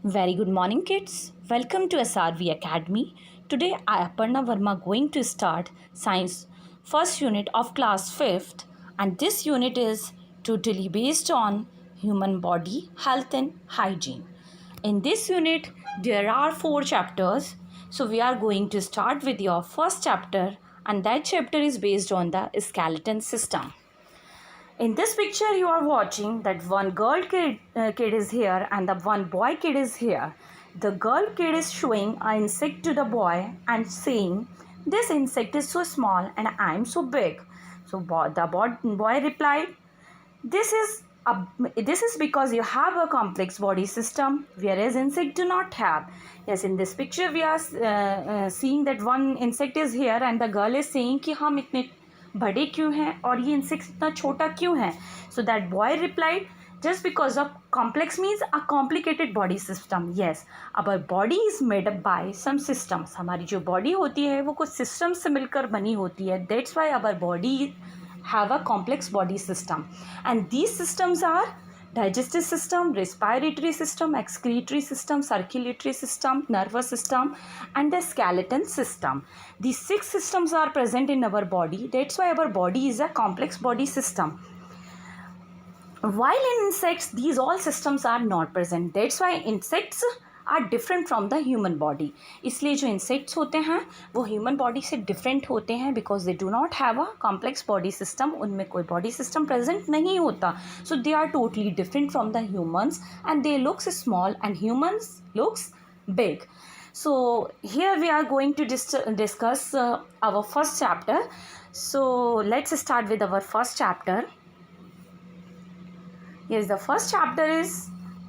Very good morning, kids. Welcome to SRV Academy. Today, I, Aparna Verma, going to start Science first unit of class 5th, and this unit is totally based on human body, health, and hygiene. In this unit, there are 4 chapters. So, we are going to start with your first chapter, and that chapter is based on the skeleton system. In this picture you are watching that one girl kid is here and the one boy kid is here. The girl kid is showing an insect to the boy and saying, "This insect is so small and I am so big." So the boy replied, "This is this is because you have a complex body system, whereas insect do not have." Yes, in this picture we are seeing that one insect is here and the girl is saying कि हम इतने बड़े क्यों हैं और ये insect इतना छोटा क्यों है. So that boy replied, just because of complex means a complicated body system. Yes, our body is made up by some systems. हमारी जो body होती है वो कुछ systems से मिलकर बनी होती है. That's why our body have a complex body system, and these systems are digestive system, respiratory system, excretory system, circulatory system, nervous system, and the skeleton system. These 6 systems are present in our body. That's why our body is a complex body system. While in insects, these all systems are not present. That's why insects are different from the human body. इसलिए जो insects होते हैं वो human body से different होते हैं because they do not have a complex body system. उनमें कोई बॉडी सिस्टम प्रेजेंट नहीं होता. So they are totally different from the humans and they looks small and humans looks big. So here we are going to discuss our first chapter. So let's start with our first chapter. Yes, the first chapter is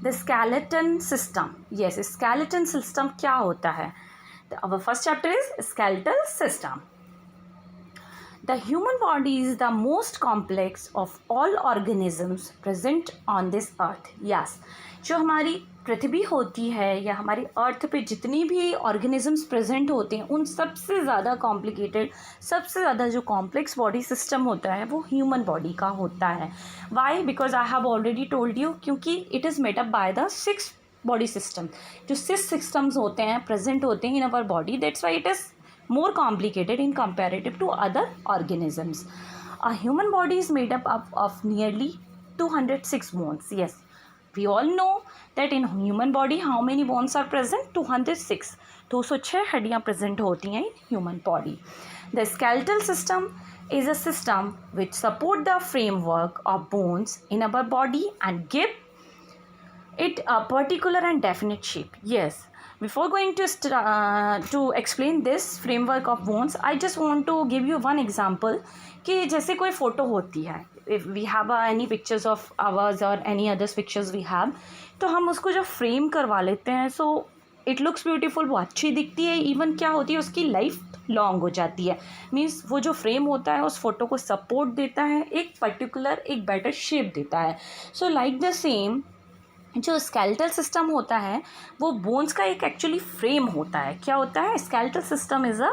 the skeleton system. Yes, skeleton system क्या होता है? Our first chapter is skeletal system. The human body is the most complex of all organisms present on this earth. Yes, जो हमारी पृथ्वी होती है या हमारी अर्थ पे जितनी भी ऑर्गेनिजम्स प्रेजेंट होते हैं उन सबसे ज़्यादा कॉम्प्लिकेटेड, सबसे ज़्यादा जो कॉम्प्लेक्स बॉडी सिस्टम होता है वो ह्यूमन बॉडी का होता है. Why? Because I have already told you, क्योंकि it is made up by the 6 body system. जो 6 सिस्टम्स होते हैं प्रेजेंट होते हैं in our body. That's why it is more complicated in comparative to other organisms. A human body is made up of nearly 206 bones. Yes, we all know that in human body how many bones are present? 206. 206 हड्डियाँ present होती हैं in human body. The skeletal system is a system which support the framework of bones in our body and give it a particular and definite shape. Yes, before going to explain this framework of bones, I just want to give you one example कि जैसे कोई photo होती है, if we have any pictures of ours or any other pictures we have, तो हम उसको जब frame करवा लेते हैं so it looks beautiful, वो अच्छी दिखती है. इवन क्या होती है उसकी लाइफ लॉन्ग हो जाती है. मीन्स वो जो फ्रेम होता है उस फोटो को सपोर्ट देता है, एक पर्टिकुलर एक बेटर शेप देता है. सो लाइक द सेम जो स्केलेटल सिस्टम होता है वो बोन्स का एक एक्चुअली फ्रेम होता है. क्या होता है? Skeletal system is a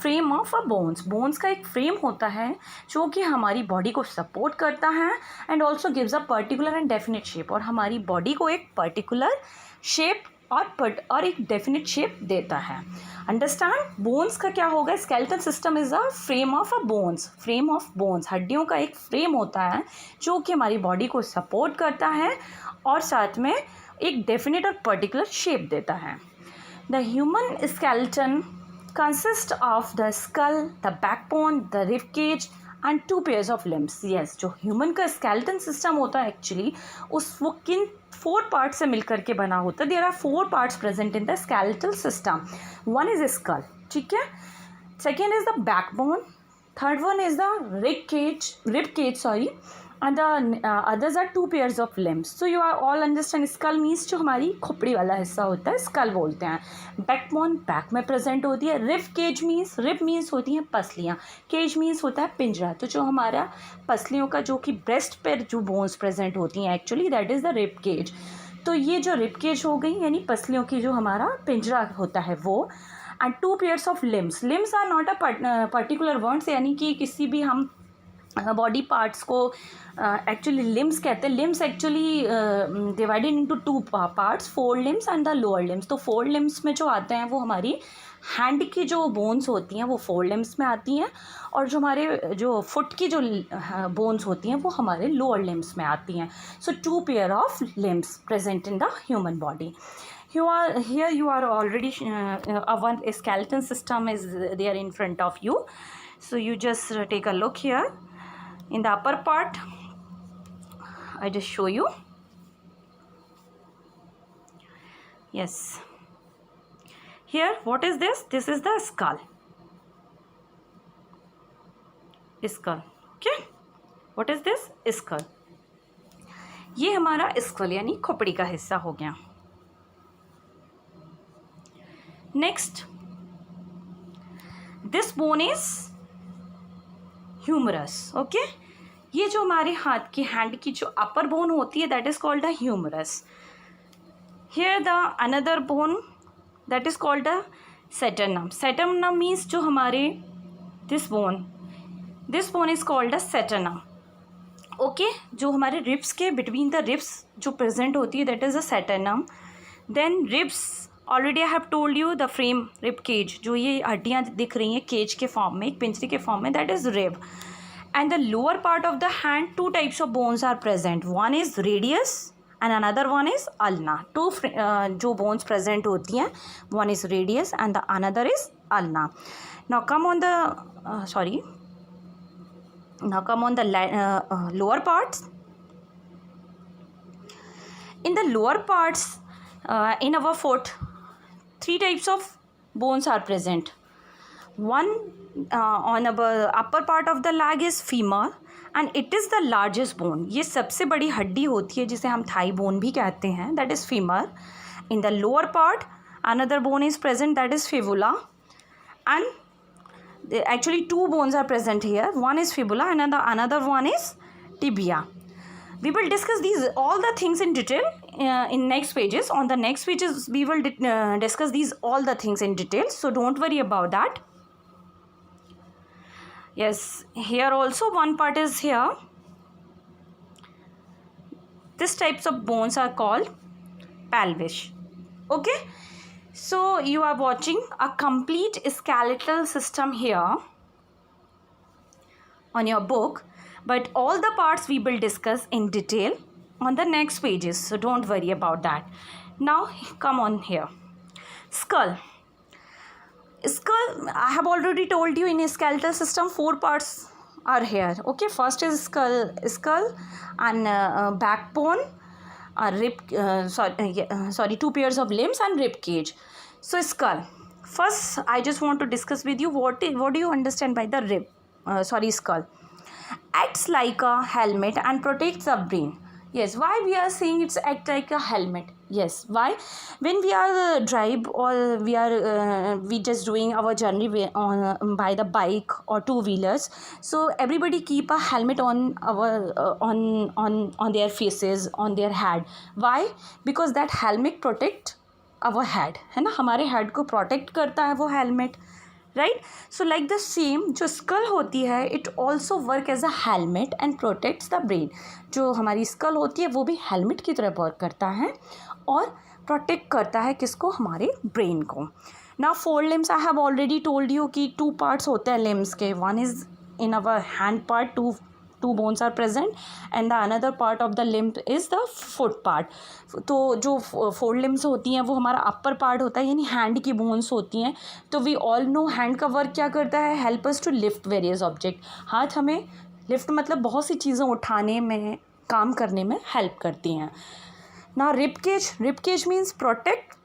frame of a bones. Bones का एक फ्रेम होता है जो कि हमारी बॉडी को सपोर्ट करता है and also gives a particular and definite shape, और हमारी बॉडी को एक पर्टिकुलर शेप और एक डेफिनेट शेप देता है. अंडरस्टैंड? बोन्स का क्या होगा? Skeletal system is a frame of a bones. Frame of bones, हड्डियों का एक फ्रेम होता है जो कि हमारी बॉडी को सपोर्ट करता है और साथ में एक डेफिनेट और पर्टिकुलर शेप देता है. The human skeleton consist of the skull, the backbone, the rib cage and 2 pairs of limbs. Yes, जो ह्यूमन का स्केलेटन सिस्टम होता है एक्चुअली वो किन 4 पार्ट से मिलकर के बना होता है. There are 4 parts present in the skeletal system. One is skull, ठीक है. Second is the backbone. Third one is the rib cage sorry, and the others are 2 pairs of limbs. So you are all understand skull means जो हमारी खोपड़ी वाला हिस्सा होता है skull बोलते हैं. बैकबोन बैक में प्रेजेंट होती है. रिब मीन्स होती हैं पसलियाँ. केज मीन्स होता है पिंजरा. तो जो हमारा पसलियों का जो कि ब्रेस्ट पर जो बोन्स प्रेजेंट होती हैं actually that is the rib cage. तो ये जो रिब केज हो गई यानी पसलियों की जो हमारा पिंजरा होता है वो. And 2 pairs of limbs. Limbs are not a particular words, यानी कि किसी भी हम बॉडी पार्ट्स को एक्चुअली लिम्स कहते हैं. Limbs actually divided into two parts, four limbs and the lower limbs. तो फोर लिम्स में जो आते हैं वो हमारी हैंड की जो बोन्स होती हैं वो फोर लिम्स में आती हैं, और जो हमारे जो फुट की जो बोन्स होती हैं वो हमारे लोअर लिम्स में आती हैं. So two pair of limbs present in the human body. You are already one skeleton system is there in front of you. So you just take a look here. In the upper part, I just show you. Yes. Here, what is this? This is the skull. Skull. Okay. What is this? Skull. ये हमारा skull यानी खोपड़ी का हिस्सा हो गया. Next, this bone is humerus. Okay. ये जो हमारे हाथ की हैंड की जो अपर बोन होती है that is called a humerus. Here the another bone that is called a sternum. Sternum means जो हमारे this bone is called a sternum. Okay. जो हमारे ribs के between the ribs जो present होती है that is a sternum. Then ribs, already I have told you the frame rib cage, जो ये हड्डियाँ दिख रही हैं केज के फॉर्म में, एक पिंजरे के फॉर्म में, that is rib. And the lower part of the hand two types of bones are present. One is radius and another one is ulna. Two जो बोन्स प्रेजेंट होती हैं, one is radius and the other is ulna. Now come on the lower parts. In the lower parts in our foot, three types of bones are present. One on our upper part of the leg is femur and it is the largest bone. ये सबसे बड़ी हड्डी होती है जिसे हम thigh bone भी कहते हैं, that is femur. In the lower part, another bone is present, that is fibula. And actually two bones are present here. One is fibula and another one is tibia. We will discuss all the things in detail in next pages. On the next pages, we will discuss all the things in detail. So don't worry about that. Yes, here also one part is here. These types of bones are called pelvis. Okay. So you are watching a complete skeletal system here on your book. But all the parts we will discuss in detail on the next pages. So don't worry about that. Now come on here. Skull. I have already told you in a skeletal system 4 parts are here. Okay. First is skull and backbone, rib. 2 pairs of limbs and rib cage. So skull. First, I just want to discuss with you what do you understand by the skull. Acts like a helmet and protects the brain. Yes, why we are saying it's act like a helmet? Yes, why? When we are drive or we just doing our journey by the bike or 2-wheelers, so everybody keep a helmet on our on their faces, on their head. Why? Because that helmet protect our head, है ना, हमारे head को protect करता है वो helmet. Right. So like the same जो skull होती है it also work as a helmet and protects the brain. जो हमारी स्कल होती है वो भी हेलमेट की तरह वर्क करता है और प्रोटेक्ट करता है किसको, हमारे ब्रेन को. Now 4 limbs I have already told you कि 2 पार्ट्स होते हैं लिम्स के. One is in our hand part, two bones are present and the another part of the limb is the foot part. तो जो 4 limbs होती हैं वो हमारा अपर पार्ट होता है यानी हैंड की बोन्स होती हैं. तो वी ऑल नो हैंड का वर्क क्या करता है, help us to lift various object. हाथ हमें लिफ्ट मतलब बहुत सी चीज़ें उठाने में, काम करने में हेल्प करती हैं. ना rib cage means protect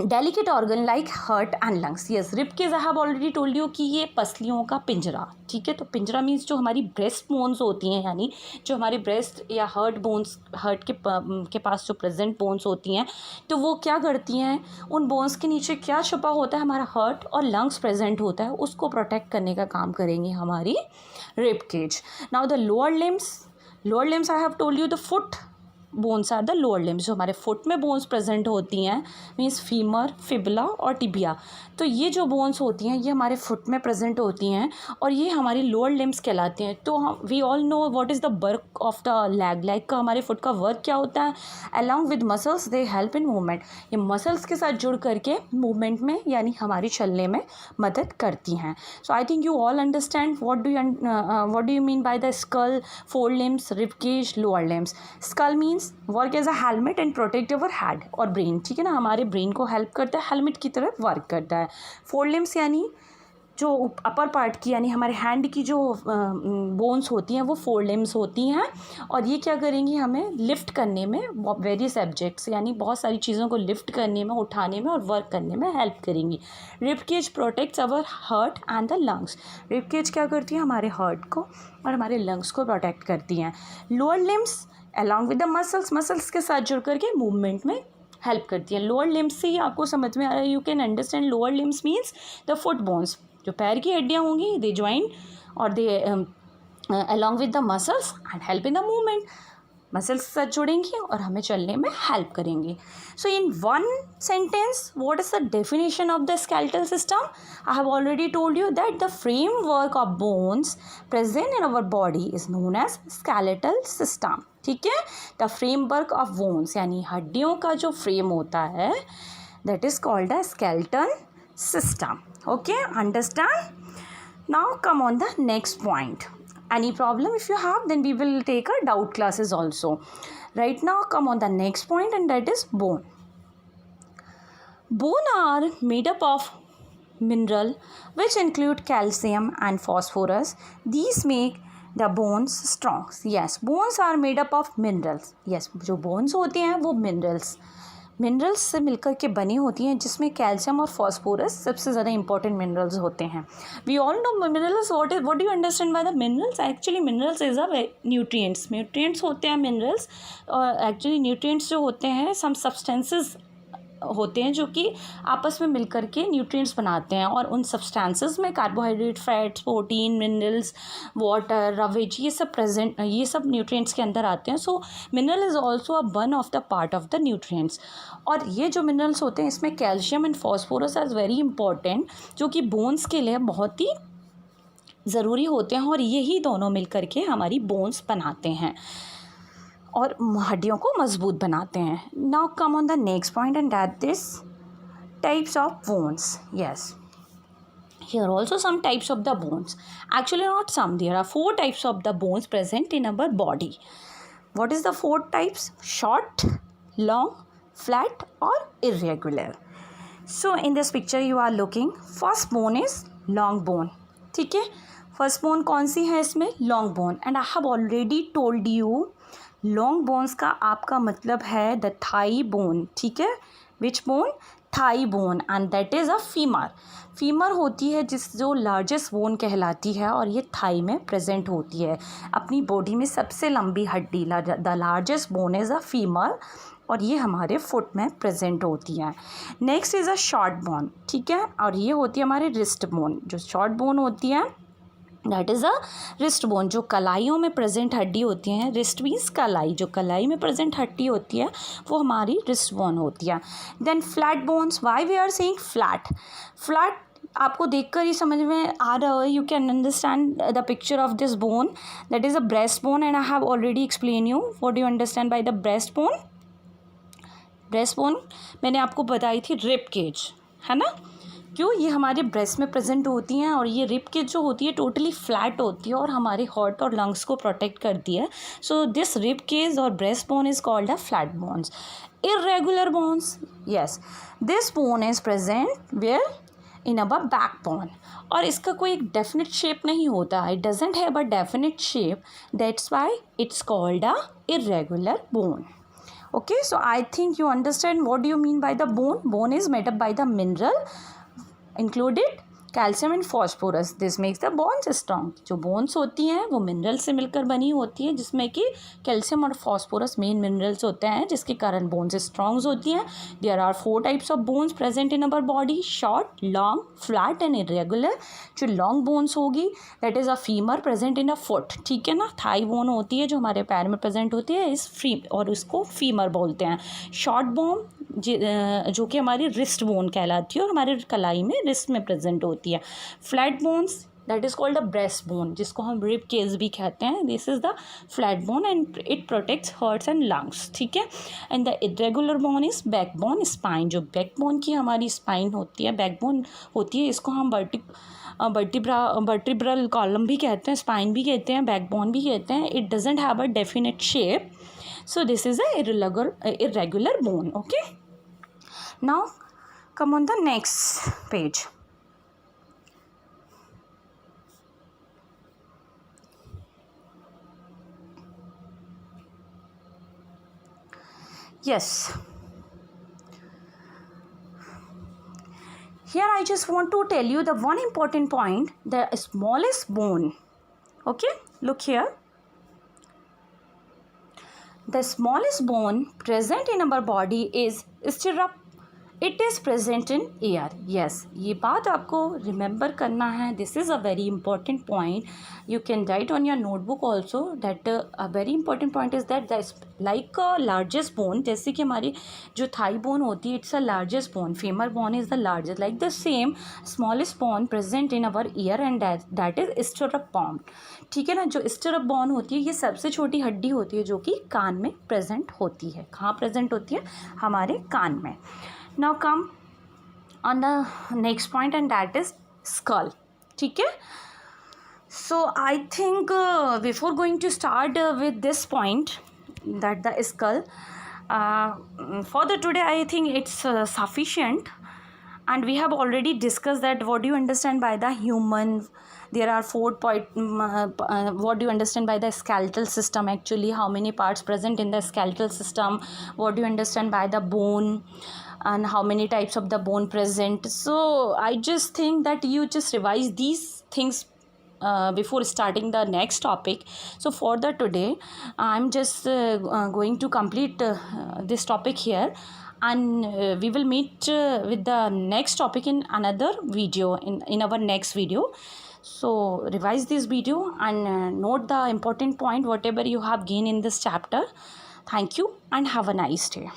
delicate organ like heart and lungs. Yes, rib cage I have already told you कि ये पसलियों का पिंजरा. ठीक है. तो पिंजरा मीन्स जो हमारी ब्रेस्ट बोन्स होती हैं यानी जो हमारी ब्रेस्ट या हार्ट के पास जो प्रेजेंट बोन्स होती हैं, तो वो क्या करती हैं, उन बोन्स के नीचे क्या छुपा होता है, हमारा हार्ट और लंग्स प्रेजेंट होता है, उसको प्रोटेक्ट करने का काम करेंगी हमारी rib cage. Now the lower limbs I have told you the foot bones are the lower limbs, जो हमारे फुट में बोन्स प्रेजेंट होती हैं मीन्स फीमर, फिबुला और टिबिया। तो ये जो बोन्स होती हैं ये हमारे फुट में प्रेजेंट होती हैं और ये हमारी लोअर लिम्स कहलाती हैं। तो हम we all know what is the work of the leg. Leg का हमारे फुट का वर्क क्या होता है? Along with muscles they help in movement. ये मसल्स के साथ जुड़ करके मूवमेंट में यानी हमारी चलने में मदद करती हैं। So I think you all understand what do you mean by the skull, fore limbs, rib cage, lower limbs. Skull means work as a helmet and protect our head और ब्रेन, ठीक है ना, हमारे ब्रेन को help करता है, helmet की तरह वर्क करता है। फोर लिम्स यानी जो अपर पार्ट की यानी हमारे हैंड की जो बोन्स होती हैं वो फोर लिम्स होती हैं और ये क्या करेंगी, हमें लिफ्ट करने में, वेरियस ऑब्जेक्ट्स यानी बहुत सारी चीज़ों को लिफ्ट करने में, उठाने में और वर्क करने में हेल्प करेंगी। Rib cage protects our heart and the lungs. Rib cage क्या करती है? हमारे हार्ट को और हमारे लंग्स को प्रोटेक्ट करती हैं। Lower limbs along with the muscles, muscles के साथ जुड़ करके मूवमेंट में हेल्प करती है। लोअर लिम्स से ही आपको समझ में आ रहा है, you can understand lower limbs means the foot bones, जो पैर की हड्डियाँ होंगी दे ज्वाइन और they along with the muscles and help in the movement. Muscles के साथ जुड़ेंगी और हमें चलने में हेल्प करेंगी। So in one sentence what is the definition of the skeletal system? I have already told you that the framework of bones present in our body is known as skeletal system. ठीक है, the framework of bones यानी हड्डियों का जो frame होता है that is called a skeletal system. Okay, understand? Now come on the next point. Any problem if you have, then we will take a doubt classes also. Right now come on the next point, and that is bone. Bone are made up of mineral which include calcium and phosphorus. These make the bones strong. Yes, bones are made up of minerals. Yes, जो bones होती हैं वो minerals से मिलकर के बनी होती हैं, जिसमें कैल्शियम और फॉस्फोरस सबसे ज़्यादा इंपॉर्टेंट मिनरल्स होते हैं। We all know minerals, what do you understand by the minerals? Actually minerals is a nutrients होते हैं मिनरल्स। और एक्चुअली न्यूट्रिएंट्स जो होते हैं सम सब्सटेंसेस होते हैं जो कि आपस में मिलकर के न्यूट्रिएंट्स बनाते हैं और उन सब्सटेंसेस में carbohydrate, fats, protein, minerals, water, roughage ये सब न्यूट्रिएंट्स के अंदर आते हैं। So mineral is also a one of the part of the nutrients. और ये जो मिनरल्स होते हैं इसमें calcium and phosphorus are very important, जो कि बोन्स के लिए बहुत ही ज़रूरी होते हैं और यही दोनों मिलकर के हमारी बोन्स बनाते हैं और हड्डियों को मजबूत बनाते हैं। Now come on the next point, and that is types of bones. Yes, here also some types of the bones. Actually not some, there are 4 types of the bones present in our body. What is the 4 types? Short, long, flat or irregular. So in this picture you are looking, first bone is long bone. ठीक है, first bone कौन सी है इसमें? Long bone. And I have already told you long bones का आपका मतलब है द थाई बोन. ठीक है, which bone? Thigh bone. And that is a femur. Femur होती है जो लार्जेस्ट बोन कहलाती है और ये थाई में प्रेजेंट होती है. अपनी बॉडी में सबसे लंबी हड्डी the largest bone is a femur और ये हमारे फुट में प्रेजेंट होती है. Next is a short bone. ठीक है, और ये होती है हमारी रिस्ट बोन. जो शॉर्ट बोन होती है that is a wrist bone. जो कलाइयों में प्रेजेंट हड्डी होती हैं, रिस्ट मीन्स कलाई, जो कलाई में प्रेजेंट हड्डी होती है वो हमारी रिस्ट बोन होती है. Then flat bones. Why we are saying flat? Flat आपको देखकर ही समझ में आ रहा है, you can understand the picture of this bone, that is a breast bone. And I have already explain you what you understand by the breast bone. Breast bone मैंने आपको बताई थी रिब केज, है ना. क्यों? ये हमारे ब्रेस्ट में प्रेजेंट होती हैं और ये रिब केज जो होती है टोटली फ्लैट होती है और हमारे हार्ट और लंग्स को प्रोटेक्ट करती है. सो दिस रिब केज और breast bone is called a flat bones. Irregular bones. Yes, this bone is present where? In our backbone. और इसका कोई एक डेफिनेट शेप नहीं होता. It doesn't have a definite shape, that's why it's called a irregular bone. Okay, so I think you understand what do you mean by the bone. Bone is made up by the mineral included calcium and phosphorus, this makes the bones strong. जो bones होती हैं वो mineral से मिलकर बनी होती है, जिसमें कि कैल्शियम और फॉस्फोरस मेन मिनरल्स होते हैं, जिसके कारण बोन्स स्ट्रॉन्ग होती हैं। There are 4 types of bones present in our body, short, long, flat and irregular. जो लॉन्ग बोन्स होगी that is a femur present in a foot, ठीक है ना। थाई बोन होती है जो हमारे पैर में प्रेजेंट होती है इस और उसको फीमर बोलते हैं। शॉर्ट बोन जो कि हमारी रिस्ट बोन कहलाती है और हमारे कलाई में रिस्ट में प्रेजेंट होती है। Flat bones that is called a breast bone, जिसको हम रिब केज भी कहते हैं। This is the flat bone and it protects hearts and lungs, ठीक है। And the irregular bone is back bone spine. जो बैक बोन की हमारी स्पाइन होती है, बैक बोन होती है, इसको हम वर्टिब्रल कॉलम भी कहते हैं, स्पाइन भी कहते हैं, बैक बोन भी कहते हैं। It doesn't have a definite shape, so this is a irregular bone. Okay, now come on the next page. Yes, here I just want to tell you the one important point, the smallest bone. Okay, look here. The smallest bone present in our body is stirrup. It is present in ear. Yes, ये बात आपको remember करना है. This is a very important point. You can write on your notebook also that a very important point is that like a largest bone, जैसे कि हमारी जो thigh bone होती है, it's a largest bone. Femur bone is the largest. Like the same smallest bone present in our ear and that is stirrup bone. ठीक है ना। जो स्टिरअप बोन होती है ये सबसे छोटी हड्डी होती है जो कि कान में प्रेजेंट होती है। कहाँ प्रेजेंट होती है? हमारे कान में। Now come on the next point and that is skull, ठीक है। So I think before going to start with this point that the skull, for the today I think it's sufficient. And we have already discussed that what do you understand by the human. There are 4 what do you understand by the skeletal system, actually how many parts present in the skeletal system, what do you understand by the bone, and how many types of the bone present. So I just think that you just revise these things before starting the next topic. So for the today I'm just going to complete this topic here, and we will meet with the next topic in another video, in our next video. So revise this video and note the important point whatever you have gained in this chapter. Thank you and have a nice day.